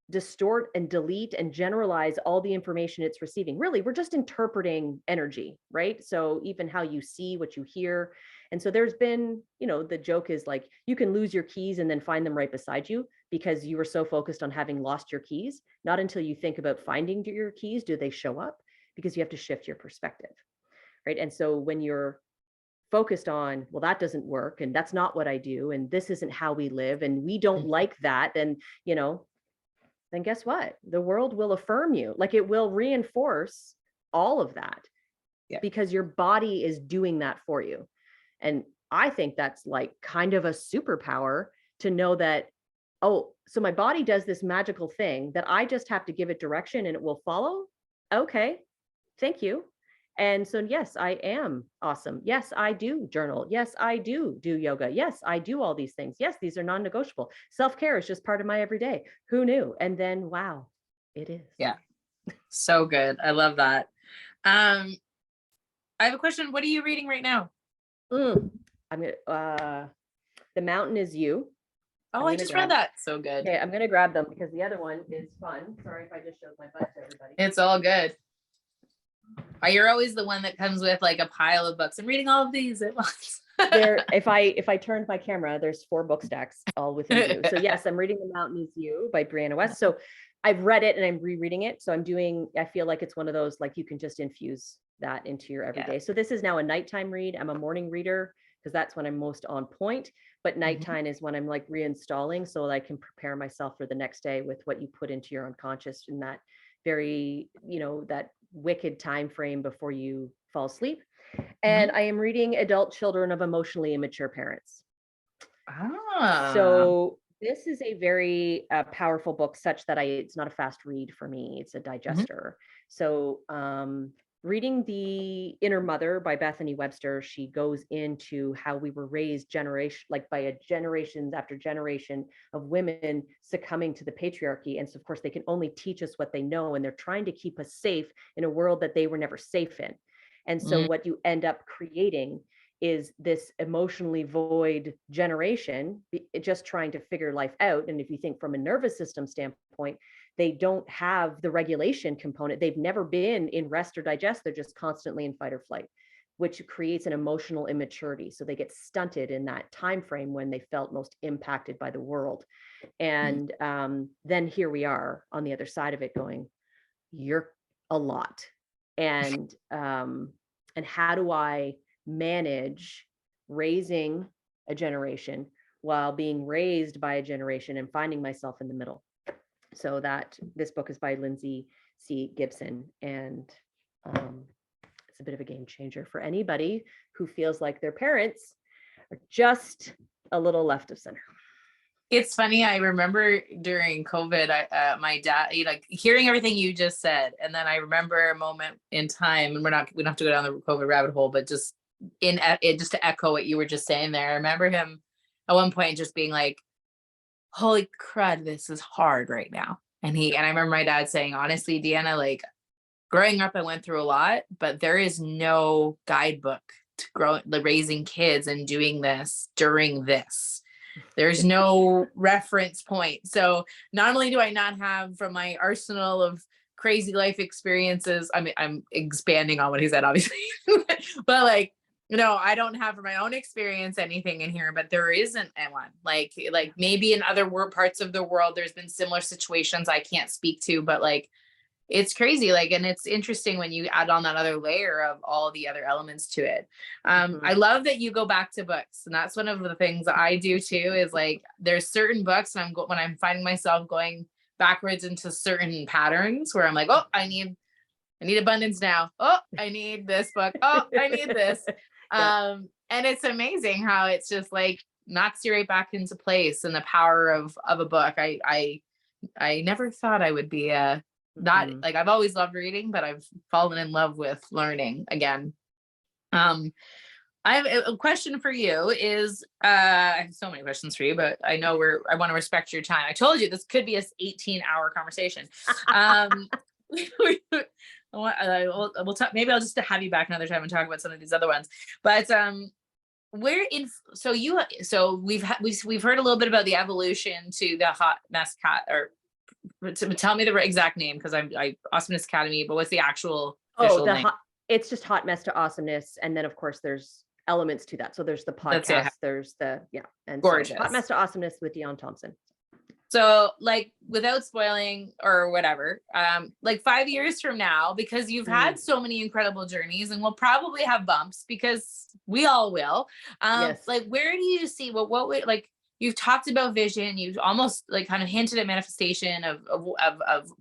distort and delete and generalize all the information it's receiving. Really, we're just interpreting energy, right? So even how you see, what you hear. And so there's been, you know, the joke is like, you can lose your keys and then find them right beside you because you were so focused on having lost your keys. Not until you think about finding your keys do they show up, because you have to shift your perspective, right? And so when you're focused on, well, that doesn't work, and that's not what I do, and this isn't how we live, and we don't like that, then, you know, then guess what? The world will affirm you. Like, it will reinforce all of that because your body is doing that for you. And I think that's like kind of a superpower to know that, oh, so my body does this magical thing that I just have to give it direction and it will follow. Okay, thank you. And so, yes, I am awesome. Yes, I do journal. Yes, I do yoga. Yes, I do all these things. Yes, these are non-negotiable. Self-care is just part of my everyday. Who knew? And then, wow, it is. Yeah. So good. I love that. I have a question. What are you reading right now? I'm gonna, The Mountain Is You. Oh, I just read that. So good. Okay, I'm gonna grab them because the other one is fun. Sorry if I just showed my butt to everybody. It's all good. You're always the one that comes with like a pile of books. I'm reading all of these at once. If I turned my camera, there's 4 book stacks all within view. So yes, I'm reading The Mountain Is You by Brianna West. So I've read it and I'm rereading it. So I feel like it's one of those, like, you can just infuse that into your everyday. So this is now a nighttime read. I'm a morning reader because that's when I'm most on point. But nighttime is when I'm like reinstalling, so that I can prepare myself for the next day with what you put into your unconscious in that very, you know, that wicked time frame before you fall asleep. And I am reading Adult Children of Emotionally Immature Parents. So this is a very powerful book, such that it's not a fast read for me. It's a digester. So reading The Inner Mother by Bethany Webster, she goes into how we were raised by generations after generation of women succumbing to the patriarchy. And so of course they can only teach us what they know, and they're trying to keep us safe in a world that they were never safe in. And so what you end up creating is this emotionally void generation, just trying to figure life out. And if you think from a nervous system standpoint, they don't have the regulation component. They've never been in rest or digest. They're just constantly in fight or flight, which creates an emotional immaturity. So they get stunted in that time frame when they felt most impacted by the world. And then here we are on the other side of it going, you're a lot. And how do I manage raising a generation while being raised by a generation and finding myself in the middle? So this book is by Lindsay C. Gibson, and it's a bit of a game changer for anybody who feels like their parents are just a little left of center. It's funny. I remember during COVID, my dad, like hearing everything you just said. And then I remember a moment in time, and we don't have to go down the COVID rabbit hole, but just just to echo what you were just saying there. I remember him at one point just being like, holy crud, this is hard right now. And I remember my dad saying, honestly, Deanna, like growing up, I went through a lot, but there is no guidebook to raising kids and doing this during this. There's no reference point. So not only do I not have from my arsenal of crazy life experiences, I mean, I'm expanding on what he said, obviously, but like, I don't have from my own experience anything in here, but there isn't one. Like maybe in other parts of the world, there's been similar situations I can't speak to, but like, it's crazy. Like, and it's interesting when you add on that other layer of all the other elements to it. I love that you go back to books, and that's one of the things that I do too, is like, there's certain books and when I'm finding myself going backwards into certain patterns where I'm like, oh, I need abundance now. Oh, I need this book. Oh, I need this. And it's amazing how it's just like knocks you right back into place, and the power of a book. I never thought I would be not like, I've always loved reading, but I've fallen in love with learning again. I have a question for you is, I have so many questions for you, but I know I want to respect your time. I told you this could be a 18-hour conversation. We'll talk, maybe I'll just have you back another time and talk about some of these other ones, but so we've heard a little bit about the evolution to the hot mess cat, or tell me the exact name, because I Awesomeness Academy, but what's the actual official name? It's just Hot Mess to Awesomeness, and then of course there's elements to that. So there's the podcast, there's the and gorgeous. So Hot Mess to Awesomeness with Dionne Thomson. So like, without spoiling or whatever, like 5 years from now, because you've had so many incredible journeys, and we'll probably have bumps because we all will. Like, where do you see what like, you've talked about vision, you've almost like kind of hinted at manifestation of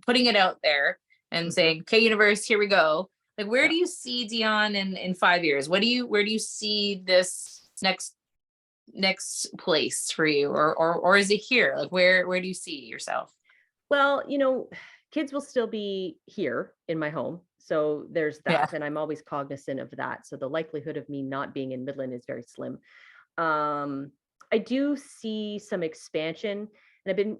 putting it out there and saying, okay, universe, here we go. Like, where do you see Dionne in 5 years? Where do you see this next place for you, or is it here? Like, where do you see yourself? Well, kids will still be here in my home. So there's that. And I'm always cognizant of that. So the likelihood of me not being in Midland is very slim. I do see some expansion, and I've been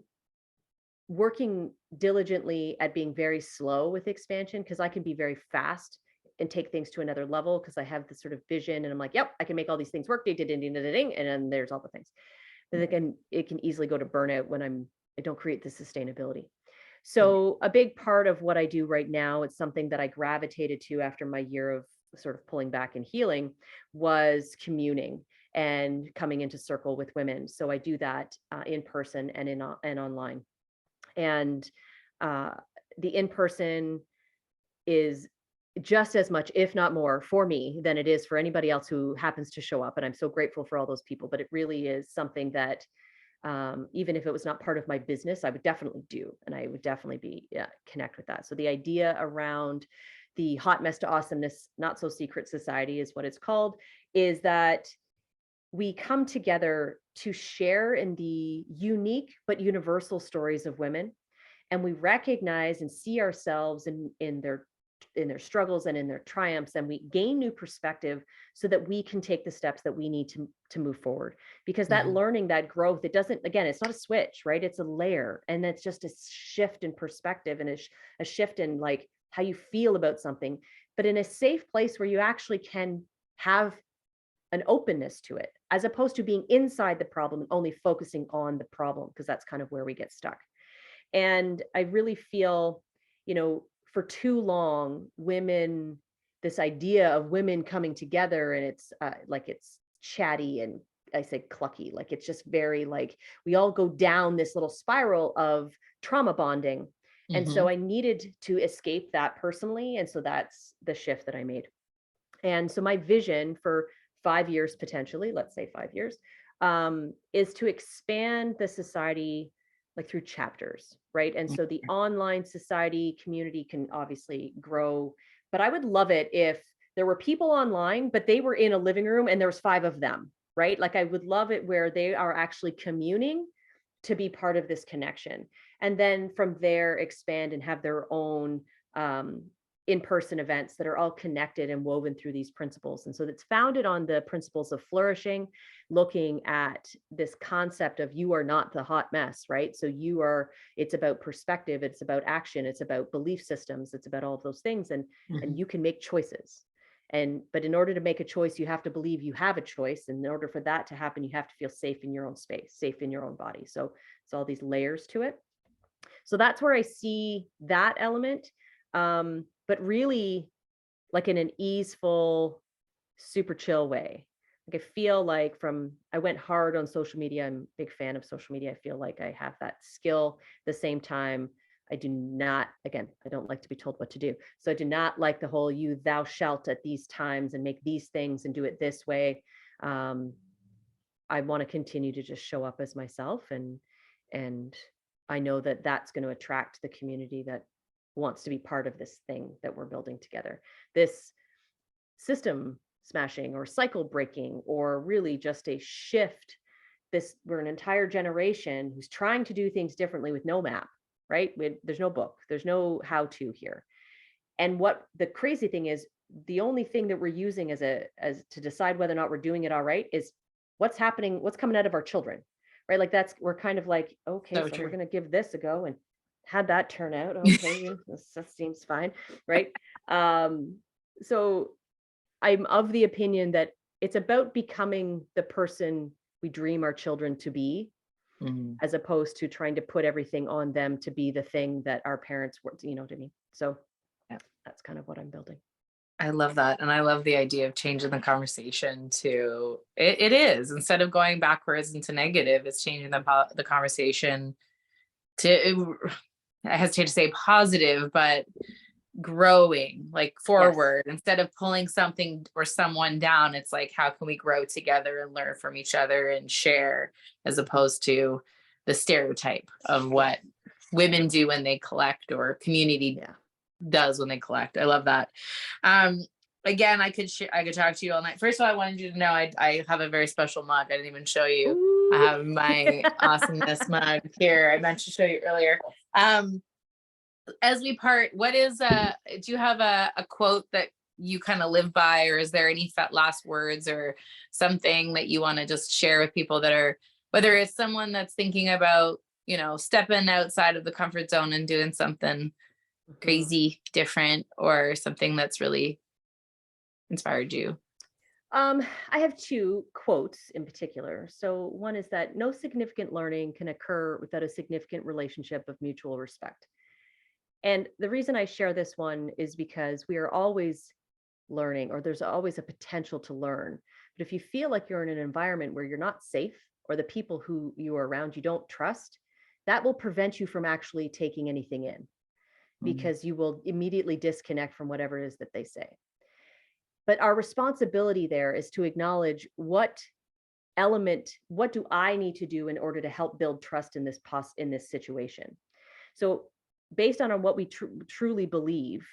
working diligently at being very slow with expansion, because I can be very fast and take things to another level, because I have this sort of vision and I'm like, yep, I can make all these things work, and then there's all the things. But again, it can easily go to burnout when I don't create the sustainability. So a big part of what I do right now, it's something that I gravitated to after my year of sort of pulling back and healing, was communing and coming into circle with women. So I do that in person and online. And the in-person is just as much, if not more, for me than it is for anybody else who happens to show up. And I'm so grateful for all those people, but it really is something that even if it was not part of my business, I would definitely do. And I would definitely connect with that. So the idea around the Hot Mess to Awesomeness, Not So Secret Society is what it's called, is that we come together to share in the unique but universal stories of women. And we recognize and see ourselves in their struggles and in their triumphs, and we gain new perspective so that we can take the steps that we need to move forward. Because that learning, that growth, it doesn't, again, it's not a switch, right? It's a layer, and it's just a shift in perspective, and a shift in like how you feel about something, but in a safe place where you actually can have an openness to it, as opposed to being inside the problem and only focusing on the problem, because that's kind of where we get stuck. And I really feel, for too long, this idea of women coming together, and it's like, it's chatty, and I say clucky, like it's just very like, we all go down this little spiral of trauma bonding. And so I needed to escape that personally. And so that's the shift that I made. And so my vision for 5 years, potentially, let's say 5 years, is to expand the society like through chapters, right? And so the online society community can obviously grow, but I would love it if there were people online, but they were in a living room and there was 5 of them, right? Like I would love it where they are actually communing to be part of this connection. And then from there, expand and have their own in-person events that are all connected and woven through these principles. And so it's founded on the principles of flourishing, looking at this concept of you are not the hot mess, right? So it's about perspective, it's about action, it's about belief systems, it's about all of those things. And you can make choices. But in order to make a choice, you have to believe you have a choice. And in order for that to happen, you have to feel safe in your own space, safe in your own body. So it's all these layers to it. So that's where I see that element. But really like in an easeful, super chill way. Like I feel like I went hard on social media. I'm a big fan of social media. I feel like I have that skill. At the same time, I do not, again, I don't like to be told what to do. So I do not like the whole thou shalt at these times and make these things and do it this way. I want to continue to just show up as myself. And I know that that's going to attract the community that wants to be part of this thing that we're building together. This system smashing or cycle breaking, or really just a shift. We're an entire generation who's trying to do things differently with no map, right? There's no book, there's no how to here. And what the crazy thing is, the only thing that we're using as to decide whether or not we're doing it all right is what's happening, what's coming out of our children, right? Like we're kind of like, okay, so we're going to give this a go, and how'd that turn out? Okay, that seems fine, right? So I'm of the opinion that it's about becoming the person we dream our children to be, as opposed to trying to put everything on them to be the thing that our parents were, you know what I mean? So yeah, that's kind of what I'm building. I love that. And I love the idea of changing the conversation to it is, instead of going backwards into negative, it's changing the conversation to, I hesitate to say positive, but growing, like forward. Yes. Instead of pulling something or someone down, it's like, how can we grow together and learn from each other and share, as opposed to the stereotype of what women do when they collect, or community does when they collect. I love that. Again, I could talk to you all night. First of all, I wanted you to know I have a very special mug. I didn't even show you. Ooh. I have my awesomeness mug here. I meant to show you earlier. As we part, what is do you have a quote that you kind of live by, or is there any last words or something that you want to just share with people that are, whether it's someone that's thinking about, stepping outside of the comfort zone and doing something crazy different, or something that's really inspired you? I have two quotes in particular. So one is that no significant learning can occur without a significant relationship of mutual respect. And the reason I share this one is because we are always learning, or there's always a potential to learn. But if you feel like you're in an environment where you're not safe, or the people who you are around you don't trust, that will prevent you from actually taking anything in, because you will immediately disconnect from whatever it is that they say. But our responsibility there is to acknowledge what do I need to do in order to help build trust in this situation. So based on what we truly believe,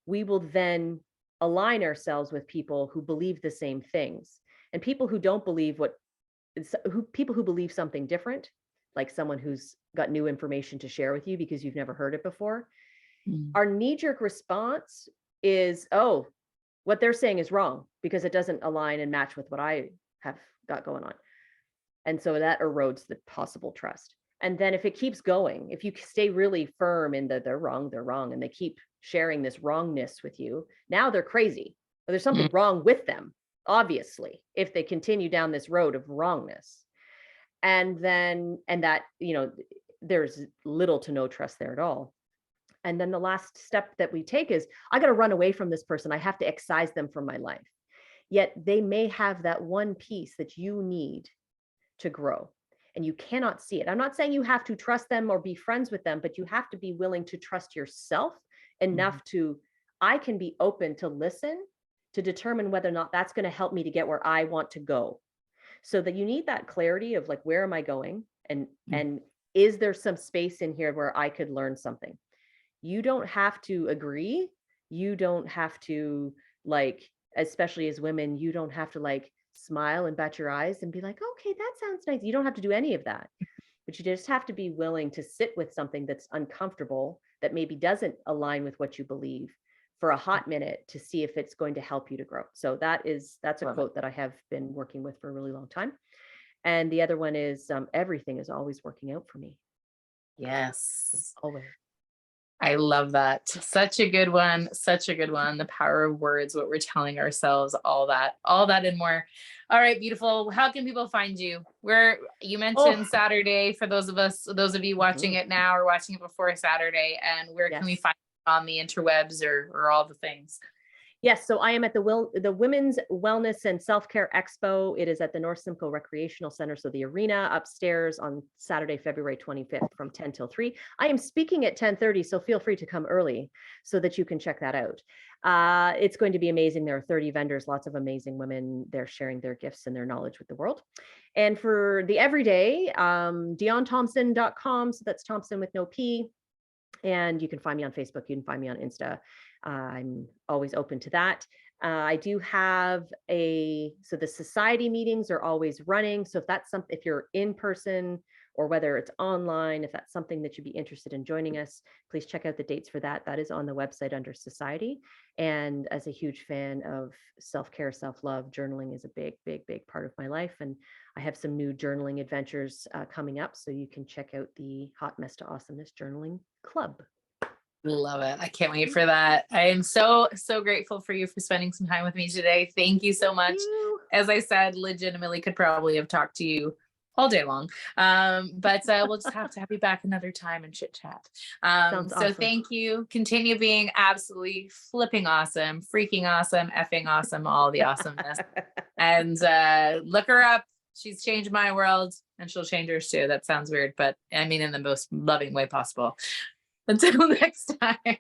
we will then align ourselves with people who believe the same things. And people who don't believe people who believe something different, like someone who's got new information to share with you because you've never heard it before, our knee-jerk response is, oh, what they're saying is wrong because it doesn't align and match with what I have got going on. And so that erodes the possible trust. And then if it keeps going, if you stay really firm in that they're wrong, and they keep sharing this wrongness with you, now they're crazy. Or there's something wrong with them, obviously, if they continue down this road of wrongness. And that, there's little to no trust there at all. And then the last step that we take is, I got to run away from this person. I have to excise them from my life. Yet they may have that one piece that you need to grow, and you cannot see it. I'm not saying you have to trust them or be friends with them, but you have to be willing to trust yourself enough to, I can be open to listen, to determine whether or not that's going to help me to get where I want to go. So that you need that clarity of like, where am I going? And is there some space in here where I could learn something? You don't have to agree. You don't have to, like, especially as women, you don't have to like smile and bat your eyes and be like, okay, that sounds nice. You don't have to do any of that, but you just have to be willing to sit with something that's uncomfortable, that maybe doesn't align with what you believe, for a hot minute to see if it's going to help you to grow. So that's a Love it. quote that I have been working with for a really long time. And the other one is everything is always working out for me. Yes. Always. I love that. Such a good one. Such a good one. The power of words, what we're telling ourselves, all that and more. All right, beautiful. How can people find you? Where you mentioned Saturday for those of you watching it now or watching it before Saturday, and where can we Yes. find you on the interwebs or all the things? Yes, so I am at the Women's Wellness and Self-Care Expo. It is at the North Simcoe Recreational Center, so the arena upstairs on Saturday, February 25th from 10 till 3. I am speaking at 10:30, so feel free to come early so that you can check that out. It's going to be amazing. There are 30 vendors, lots of amazing women. They're sharing their gifts and their knowledge with the world. And for the everyday, DionneThomson.com, so that's Thompson with no P. And you can find me on Facebook. You can find me on Insta. I'm always open to that. I do have so the society meetings are always running. So if that's something, if you're in person or whether it's online, if that's something that you'd be interested in joining us, please check out the dates for that. That is on the website under society. And as a huge fan of self-care, self-love, journaling is a big, big, big part of my life. And I have some new journaling adventures coming up. So you can check out the Hot Mess to Awesomeness Journaling Club. Love it. I can't wait for that. I am so grateful for you for spending some time with me today. Thank you so much. As I said, legitimately could probably have talked to you all day long. But we'll just have to have you back another time and chit chat. Sounds so awesome. thank you. Continue being absolutely flipping awesome, freaking awesome, effing awesome, all the awesomeness. And look her up. She's changed my world and she'll change yours too. That sounds weird, but I mean in the most loving way possible. Until next time.